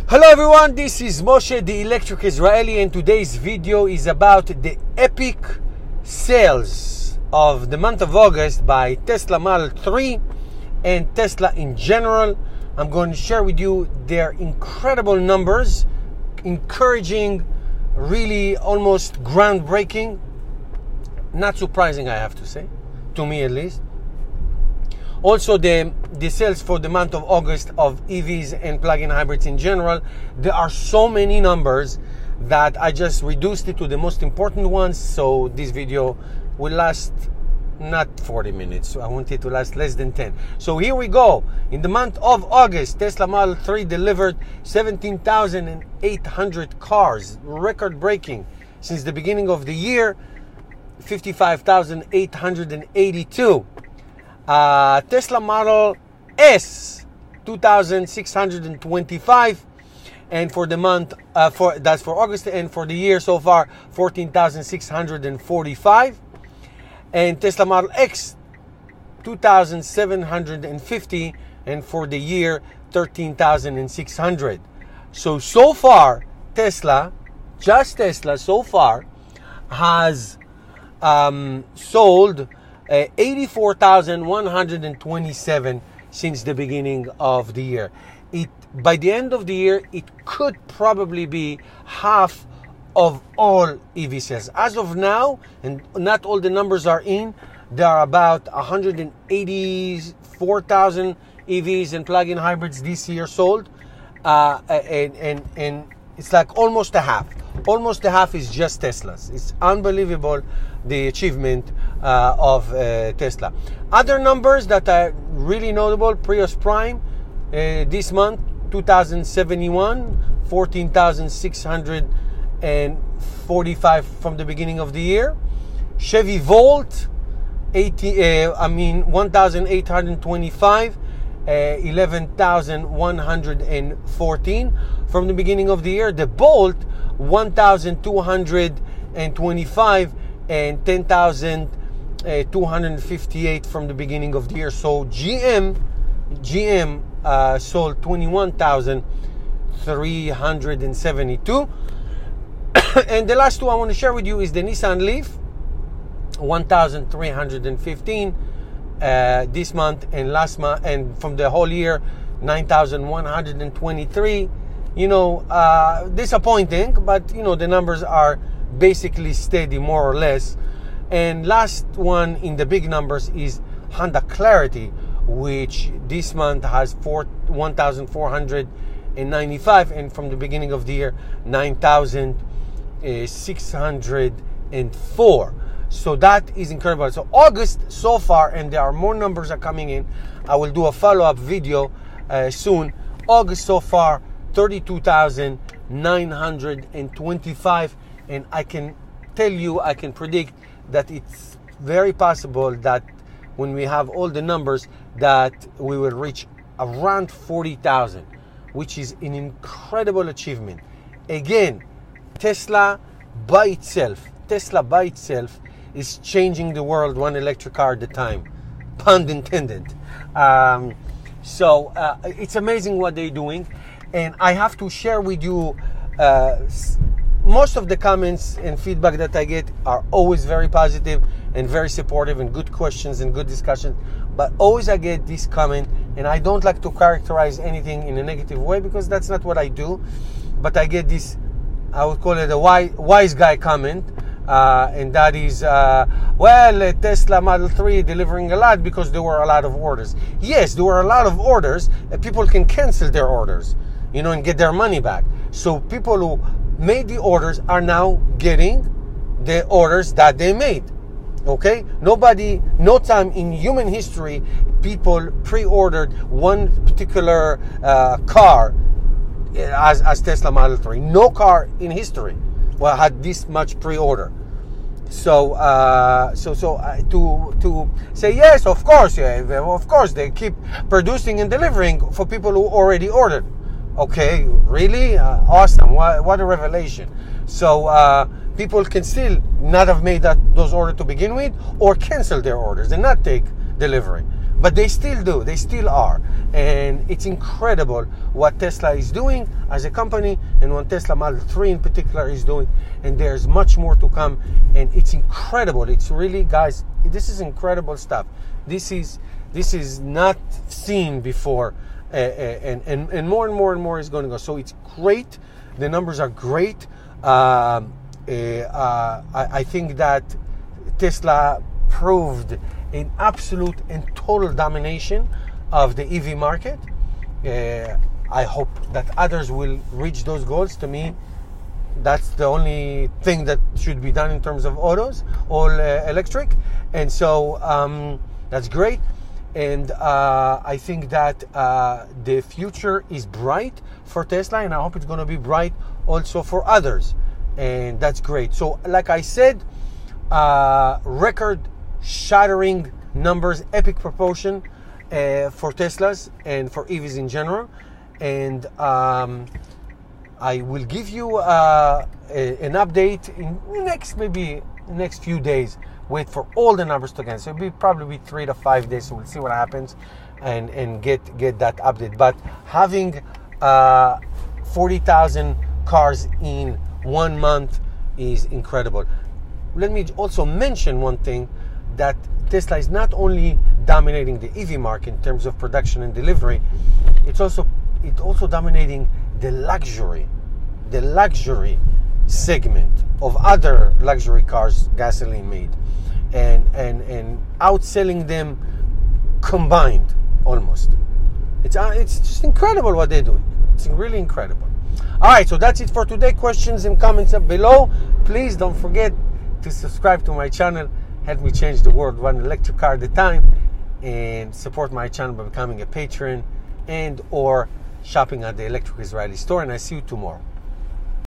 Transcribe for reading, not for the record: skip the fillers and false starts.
Hello everyone, this is Moshe the Electric Israeli, and today's video is about the epic sales of the month of August by Tesla Model 3 and Tesla in general. I'm going to share with you their incredible numbers, encouraging, really almost groundbreaking, not surprising I have to say, to me at least. Also, the sales for the month of August of EVs and plug-in hybrids in general. There are so many numbers that I just reduced it to the most important ones. So this video will last not 40 minutes. I want it to last less than 10. So here we go. In the month of August, Tesla Model 3 delivered 17,800 cars, record-breaking since the beginning of the year. 55,882. Tesla Model S 2,625, and for the month that's for August, and for the year so far 14,645. And Tesla Model X 2,750, and for the year 13,600. So far Tesla, just Tesla so far has sold 84,127 since the beginning of the year. By the end of the year, it could probably be half of all EV sales. As of now, and not all the numbers are in, there are about 184,000 EVs and plug-in hybrids this year sold, and it's like almost a half. Almost a half is just Teslas. It's unbelievable, the achievement of Tesla. Other numbers that are really notable: Prius Prime this month 2,071, 14,645 from the beginning of the year. Chevy Volt 1,825, 11,114 from the beginning of the year. The Bolt 1,225 and 10,258 from the beginning of the year. So GM sold 21,372. And the last two I want to share with you is the Nissan Leaf 1,315 this month, and last month, and from the whole year 9,123. Disappointing, but the numbers are basically steady, more or less. And last one in the big numbers is Honda Clarity, which this month has 1,495, and from the beginning of the year 9,604. So that is incredible. So August so far, and there are more numbers are coming in. I will do a follow-up video soon. August so far, 32,925, and I can tell you, I can predict that it's very possible that when we have all the numbers, that we will reach around 40,000, which is an incredible achievement. Again, Tesla by itself is changing the world one electric car at a time, pun intended. So it's amazing what they're doing. And I have to share with you, most of the comments and feedback that I get are always very positive and very supportive, and good questions and good discussion. But always I get this comment, and I don't like to characterize anything in a negative way, because that's not what I do. But I get this, I would call it a wise guy comment, and that is, Tesla Model 3 delivering a lot because there were a lot of orders. Yes, there were a lot of orders, and people can cancel their orders, and get their money back. So people who made the orders are now getting the orders that they made. Okay? No time in human history people pre-ordered one particular car as Tesla Model 3. No car in history had this much pre-order. So to say yes, of course they keep producing and delivering for people who already ordered. Okay, really? Awesome. What a revelation. So people can still not have made those orders to begin with, or cancel their orders and not take delivery. But they still do. They still are. And it's incredible what Tesla is doing as a company, and what Tesla Model 3 in particular is doing. And there's much more to come, and it's incredible. It's really, guys, this is incredible stuff. This is not seen before, and more and more and more is going to go. So it's great. The numbers are great. I think that Tesla proved an absolute and total domination of the EV market. I hope that others will reach those goals. To me, that's the only thing that should be done in terms of autos, all electric. And so that's great. And I think that the future is bright for Tesla, and I hope it's going to be bright also for others. And that's great. So like I said, record shattering numbers, epic proportion for Teslas and for EVs in general. And I will give you an update in the next few days. Wait for all the numbers together. So it'll probably be 3 to 5 days. So we'll see what happens and get that update. But having 40,000 cars in 1 month is incredible. Let me also mention one thing, that Tesla is not only dominating the EV market in terms of production and delivery, it's also dominating the luxury segment of other luxury cars, gasoline made, and outselling them combined almost. It's just incredible what they're doing. It's really incredible. All right, so that's it for today. Questions and comments up below. Please don't forget to subscribe to my channel. Help me change the world one electric car at a time, and support my channel by becoming a patron and or shopping at the Electric Israeli store. And I see you tomorrow.